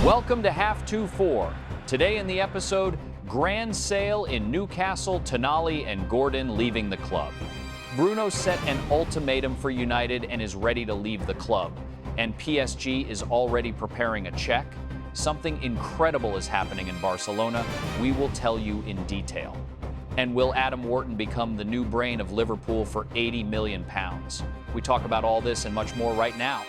Welcome to Half 2-4. Today in the episode, grand sale in Newcastle, Tonali and Gordon leaving the club. Bruno set an ultimatum for United and is ready to leave the club. And PSG is already preparing a check. Something incredible is happening in Barcelona. We will tell you in detail. And will Adam Wharton become the new brain of Liverpool for £80 million? We talk about all this and much more right now.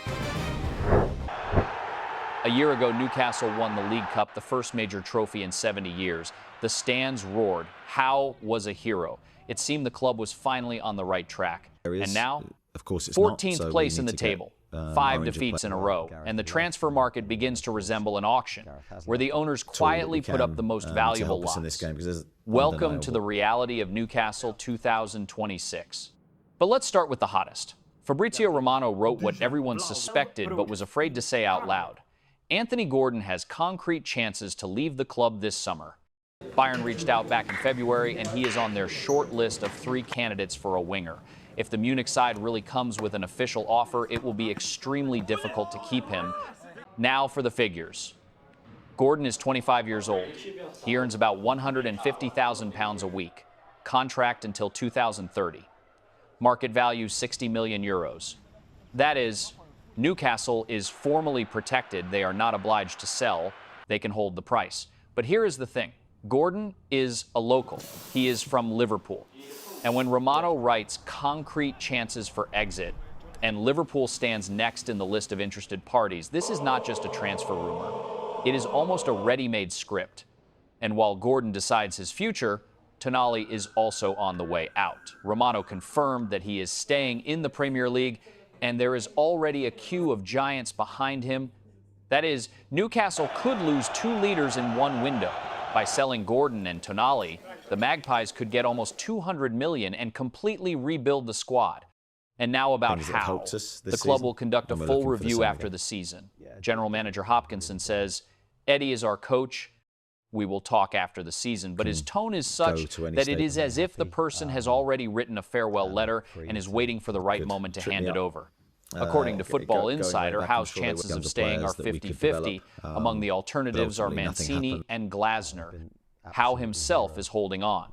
A year ago, Newcastle won the League Cup, the first major trophy in 70 years. The stands roared. Howe was a hero. It seemed the club was finally on the right track. And now, of course, it's 14th not, so place in the table, 5 defeats in a row, and the transfer market begins to resemble an auction, where the owners quietly put up the most valuable lots. Welcome to the reality of Newcastle 2026. But let's start with the hottest. Fabrizio Romano wrote what everyone suspected but was afraid to say out loud. Anthony Gordon has concrete chances to leave the club this summer. Bayern reached out back in February, and he is on their short list of 3 candidates for a winger. If the Munich side really comes with an official offer, it will be extremely difficult to keep him. Now for the figures. Gordon is 25 years old. He earns about £150,000 a week. Contract until 2030. Market value €60 million. That is, Newcastle is formally protected. They are not obliged to sell. They can hold the price. But here is the thing. Gordon is a local. He is from Liverpool. And when Romano writes concrete chances for exit, and Liverpool stands next in the list of interested parties, this is not just a transfer rumor. It is almost a ready-made script. And while Gordon decides his future, Tonali is also on the way out. Romano confirmed that he is staying in the Premier League, and there is already a queue of giants behind him. That is, Newcastle could lose 2 leaders in one window. By selling Gordon and Tonali, the Magpies could get almost $200 million and completely rebuild the squad. And now about Howe. The club will conduct a full review after the season. General Manager Hopkinson says, Eddie is our coach. We will talk after the season. But his tone is such that it is as if the person has already written a farewell letter and is waiting for the right moment to hand it over. According to Football Insider, Howe's chances of staying are 50-50. Among the alternatives are Mancini and Glasner. Howe himself is holding on.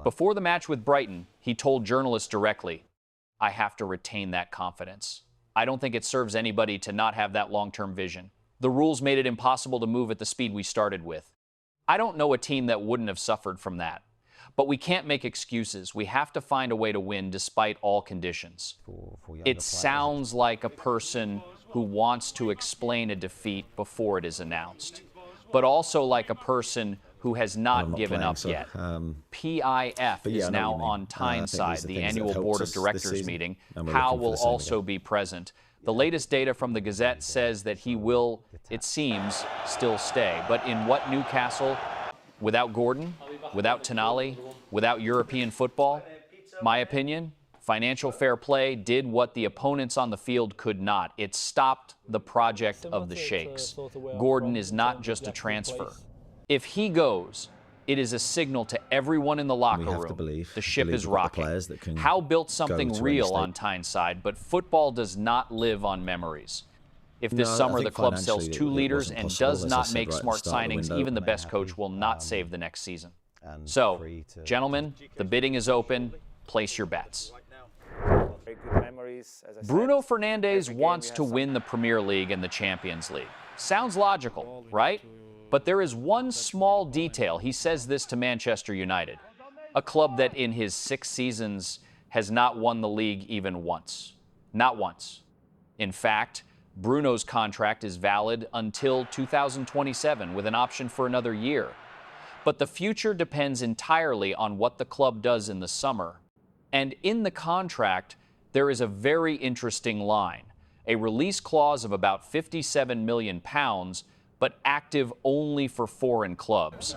Before the match with Brighton, he told journalists directly, I have to retain that confidence. I don't think it serves anybody to not have that long-term vision. The rules made it impossible to move at the speed we started with. I don't know a team that wouldn't have suffered from that. But we can't make excuses. We have to find a way to win despite all conditions. It sounds like a person who wants to explain a defeat before it is announced, but also like a person who has not given up yet. PIF is now on Tyneside, the annual board of directors meeting. Howe will also be present. The latest data from the Gazette says that he will, it seems, still stay. But in what Newcastle? Without Gordon, without Tonali, without European football? My opinion, financial fair play did what the opponents on the field could not. It stopped the project of the Sheikhs. Gordon is not just a transfer. If he goes, it is a signal to everyone in the locker room. The ship is rocking. Howe built something real on Tyneside, but football does not live on memories. If this summer the club sells 2 leaders and does not make smart signings, even the best coach will not save the next season. So, gentlemen, the bidding is open. Place your bets. Bruno Fernandes wants to win the Premier League and the Champions League. Sounds logical, right? But there is one small detail. He says this to Manchester United, a club that in his 6 seasons has not won the league even once. Not once. In fact, Bruno's contract is valid until 2027 with an option for another year. But the future depends entirely on what the club does in the summer. And in the contract, there is a very interesting line, a release clause of about £57 million, but active only for foreign clubs.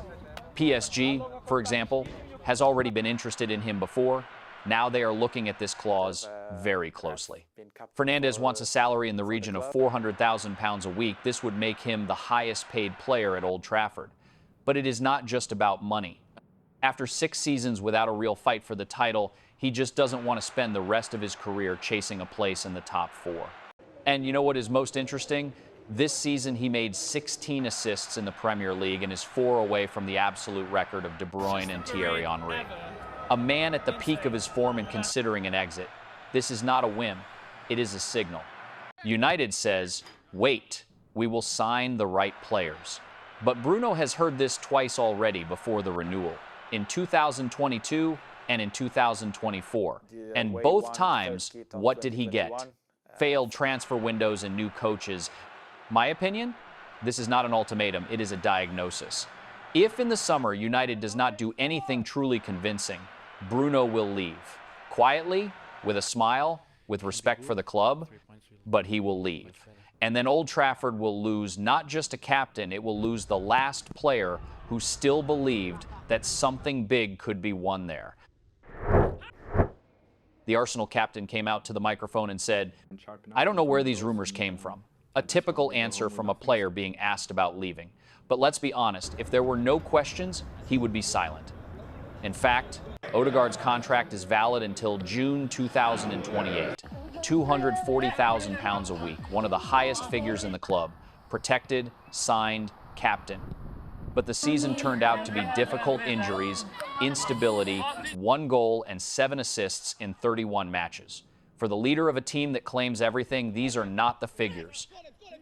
PSG, for example, has already been interested in him before. Now they are looking at this clause very closely. Fernandes wants a salary in the region of £400,000 a week. This would make him the highest paid player at Old Trafford. But it is not just about money. After 6 seasons without a real fight for the title, he just doesn't want to spend the rest of his career chasing a place in the top 4. And you know what is most interesting? This season, he made 16 assists in the Premier League and is 4 away from the absolute record of De Bruyne and Thierry Henry. A man at the peak of his form and considering an exit. This is not a whim, it is a signal. United says, wait, we will sign the right players. But Bruno has heard this twice already before the renewal, in 2022 and in 2024. And both times, what did he get? Failed transfer windows and new coaches. My opinion, this is not an ultimatum, it is a diagnosis. If in the summer United does not do anything truly convincing, Bruno will leave. Quietly, with a smile, with respect for the club, but he will leave. And then Old Trafford will lose not just a captain, it will lose the last player who still believed that something big could be won there. The Arsenal captain came out to the microphone and said, I don't know where these rumors came from. A typical answer from a player being asked about leaving. But let's be honest, if there were no questions, he would be silent. In fact, Odegaard's contract is valid until June 2028. £240,000 a week, one of the highest figures in the club. Protected, signed, captain. But the season turned out to be difficult injuries, instability, 1 goal and 7 assists in 31 matches. For the leader of a team that claims everything, these are not the figures.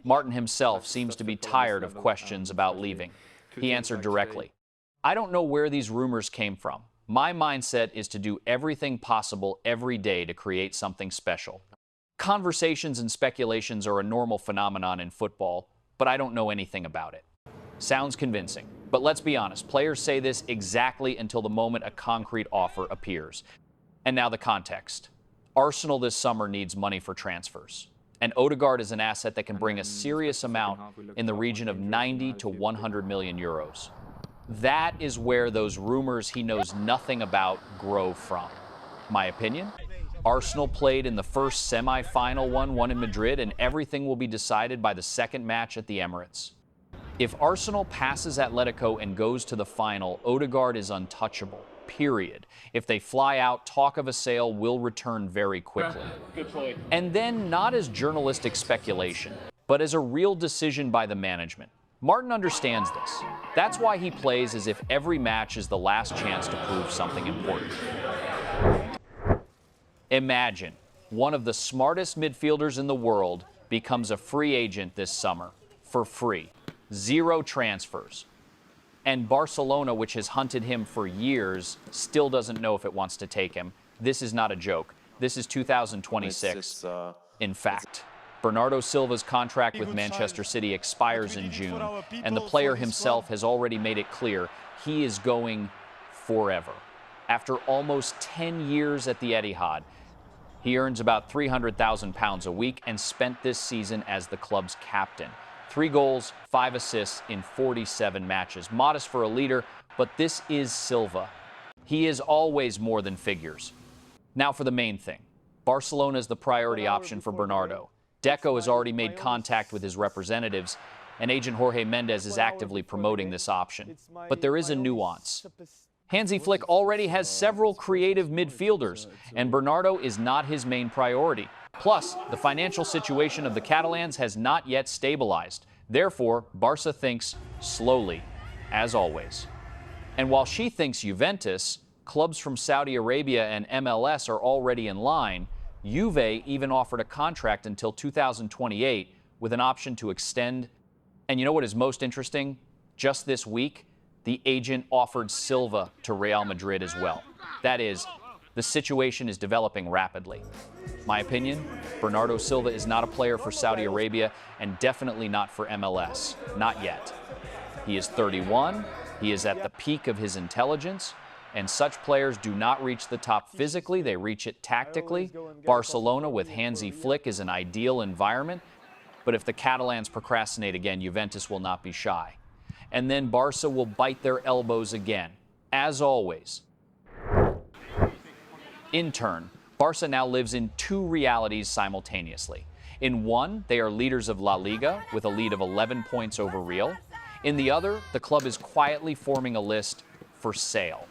Martin himself seems to be tired of questions about leaving. He answered directly, I don't know where these rumors came from. My mindset is to do everything possible every day to create something special. Conversations and speculations are a normal phenomenon in football, but I don't know anything about it. Sounds convincing, but let's be honest, players say this exactly until the moment a concrete offer appears. And now the context. Arsenal this summer needs money for transfers. And Odegaard is an asset that can bring a serious amount in the region of 90 to 100 million euros. That is where those rumors he knows nothing about grow from. My opinion? Arsenal played in the first semi-final 1-1 in Madrid, and everything will be decided by the second match at the Emirates. If Arsenal passes Atletico and goes to the final, Odegaard is untouchable, period. If they fly out, talk of a sale will return very quickly. And then not as journalistic speculation, but as a real decision by the management. Martin understands this. That's why he plays as if every match is the last chance to prove something important. Imagine one of the smartest midfielders in the world becomes a free agent this summer, for free. 0 transfers. And Barcelona, which has hunted him for years, still doesn't know if it wants to take him. This is not a joke. This is 2026. In fact, Bernardo Silva's contract with Manchester City expires in June, and the player himself has already made it clear he is going forever. After almost 10 years at the Etihad, he earns about £300,000 a week and spent this season as the club's captain. 3 goals, 5 assists in 47 matches. Modest for a leader, but this is Silva. He is always more than figures. Now for the main thing. Barcelona is the priority option for Bernardo. Deco has already made contact with his representatives, and agent Jorge Mendes is actively promoting this option. But there is a nuance. Hansi Flick already has several creative midfielders, and Bernardo is not his main priority. Plus, the financial situation of the Catalans has not yet stabilized. Therefore, Barca thinks slowly, as always. And while she thinks Juventus, clubs from Saudi Arabia and MLS are already in line. Juve even offered a contract until 2028 with an option to extend. And you know what is most interesting? Just this week, the agent offered Silva to Real Madrid as well. That is, the situation is developing rapidly. My opinion, Bernardo Silva is not a player for Saudi Arabia and definitely not for MLS. Not yet. He is 31, he is at the peak of his intelligence, and such players do not reach the top physically, they reach it tactically. Barcelona with Hansi Flick is an ideal environment, but if the Catalans procrastinate again, Juventus will not be shy. And then Barca will bite their elbows again, as always. In turn, Barca now lives in 2 realities simultaneously. In one, they are leaders of La Liga with a lead of 11 points over Real. In the other, the club is quietly forming a list for sale.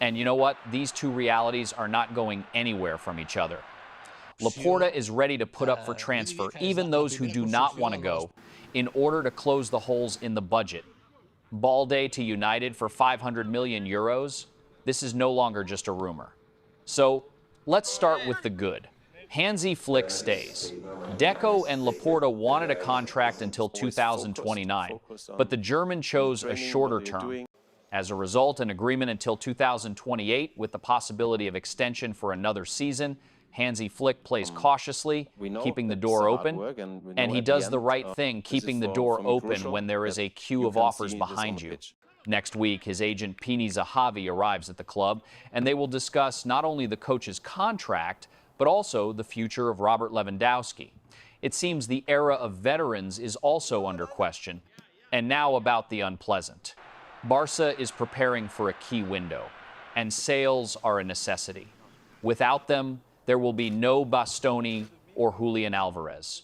And you know what? These 2 realities are not going anywhere from each other. 𝗕𝗥𝗘𝗔𝗞𝗜𝗡 is ready to put up for transfer, even those who do not want to go, in order to close the holes in the budget. Balde to United for 500 million euros. This is no longer just a rumor. So let's start with the good. Hansi Flick stays. Deco and Laporta wanted a contract until 2029, but the German chose a shorter term. As a result, an agreement until 2028 with the possibility of extension for another season. Hansi Flick plays cautiously, keeping the door open, and he does the right thing, keeping the door open when there is a queue of offers behind you. Next week, his agent 𝗕𝗥𝗚𝗓𝗏 arrives at the club, and they will discuss not only the coach's contract, but also the future of Robert Lewandowski. It seems the era of veterans is also under question. And now about the unpleasant. Barca is preparing for a key window, and sales are a necessity. Without them, there will be no Bastoni or Julian Alvarez.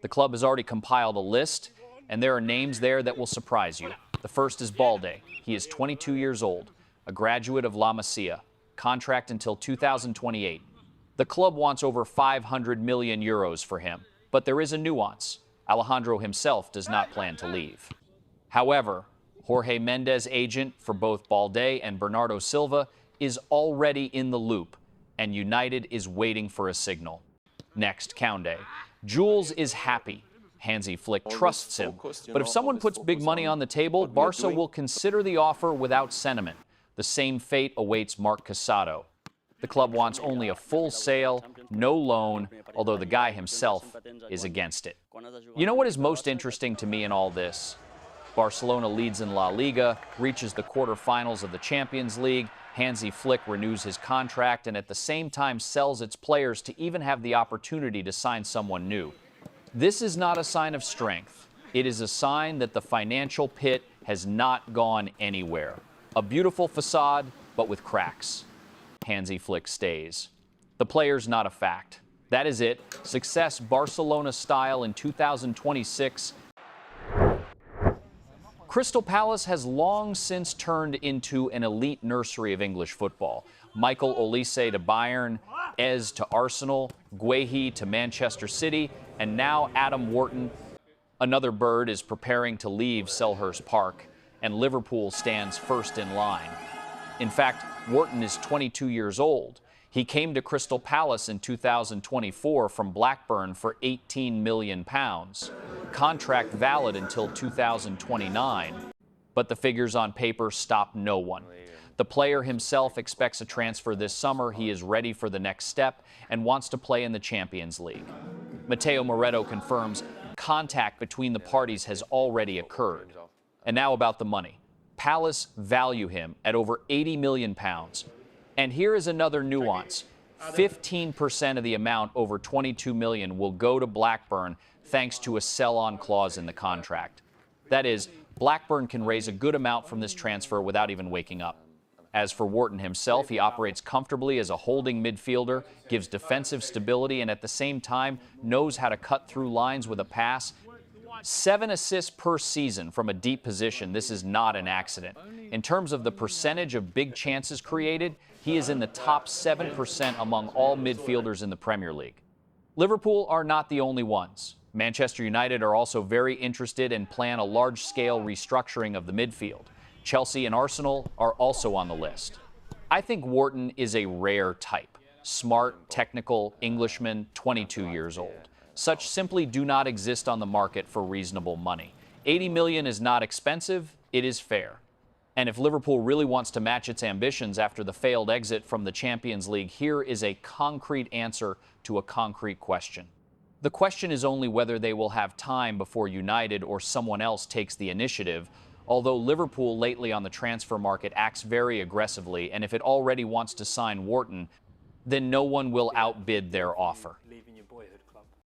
The club has already compiled a list, and there are names there that will surprise you. The first is Balde. He is 22 years old, a graduate of La Masia, contract until 2028. The club wants over 500 million euros for him, but there is a nuance. Alejandro himself does not plan to leave. However, Jorge Mendes' agent for both Balde and Bernardo Silva is already in the loop, and United is waiting for a signal. Next, Kounde. Jules is happy. Hansi Flick trusts him, but if someone puts big money on the table, Barca will consider the offer without sentiment. The same fate awaits Marc Casado. The club wants only a full sale, no loan, although the guy himself is against it. You know what is most interesting to me in all this? Barcelona leads in La Liga, reaches the quarterfinals of the Champions League. Hansi Flick renews his contract and at the same time sells its players to even have the opportunity to sign someone new. This is not a sign of strength. It is a sign that the financial pit has not gone anywhere. A beautiful facade, but with cracks. Hansi Flick stays. The player's not a fact. That is it. Success Barcelona style in 2026. Crystal Palace has long since turned into an elite nursery of English football. Michael Olise to Bayern, Ez to Arsenal, Guehi to Manchester City, and now Adam Wharton. Another bird is preparing to leave Selhurst Park, and Liverpool stands first in line. In fact, Wharton is 22 years old. He came to Crystal Palace in 2024 from Blackburn for £18 million. Contract valid until 2029. But the figures on paper stop no one. The player himself expects a transfer this summer. He is ready for the next step and wants to play in the Champions League. Matteo Moretto confirms contact between the parties has already occurred. And now about the money. Palace value him at over £80 million. And here is another nuance. 15% of the amount, over $22 million, will go to Blackburn thanks to a sell-on clause in the contract. That is, Blackburn can raise a good amount from this transfer without even waking up. As for Wharton himself, he operates comfortably as a holding midfielder, gives defensive stability, and at the same time knows how to cut through lines with a pass. 7 assists per season from a deep position. This is not an accident. In terms of the percentage of big chances created, he is in the top 7% among all midfielders in the Premier League. Liverpool are not the only ones. Manchester United are also very interested and plan a large-scale restructuring of the midfield. Chelsea and Arsenal are also on the list. I think Wharton is a rare type. Smart, technical, Englishman, 22 years old. Such simply do not exist on the market for reasonable money. 80 million is not expensive, it is fair. And if Liverpool really wants to match its ambitions after the failed exit from the Champions League, here is a concrete answer to a concrete question. The question is only whether they will have time before United or someone else takes the initiative, although Liverpool lately on the transfer market acts very aggressively, and if it already wants to sign Wharton, then no one will outbid their offer.